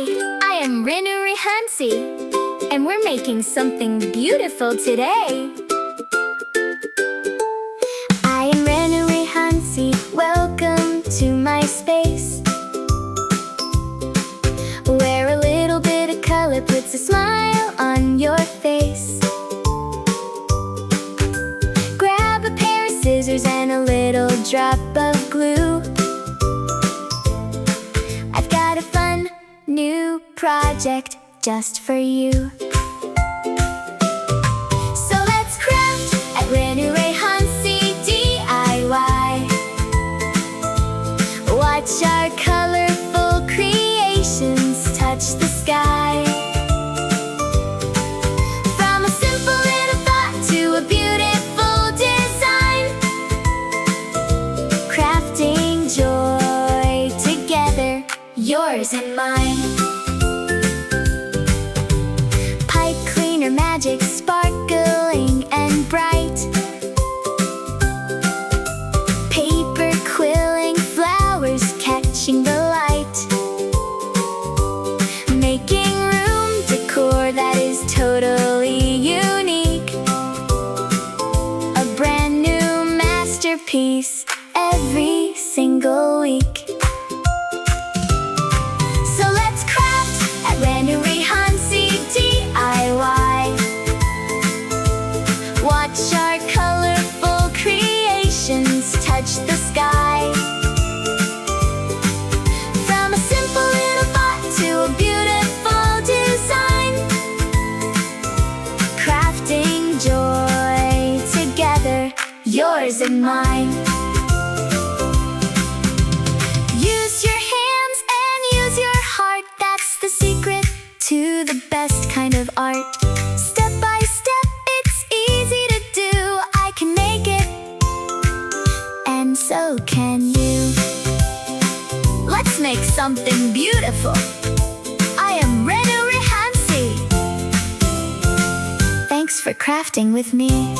Hi, I am Renu Rehansi, and we're making something beautiful today. I am Renu Rehansi, welcome to my space, where a little bit of color puts a smile on your face. Grab a pair of scissors and a little drop of glue. I've got a fun new project just for you. So let's craft at Renu Rehansi DIY. Watch our colorful creations touch the sky. From a simple little thought to a beautiful design, crafting joy together, yours and mine. Pipe cleaner magic sparkling and bright, paper quilling flowers catching the light, making room decor that is totally unique. A brand new masterpiece every single week. So let's craft at Renu Rehansi DIY. Watch our colorful creations touch the sky. From a simple little thought to a beautiful design, crafting joy together, yours and mine. Use your hands and use your heart, that's the secret to the best kind of art. Step by step, it's easy to do. I can make it, and so can you. Let's make something beautiful. I am Renu Rehansi. Thanks for crafting with me.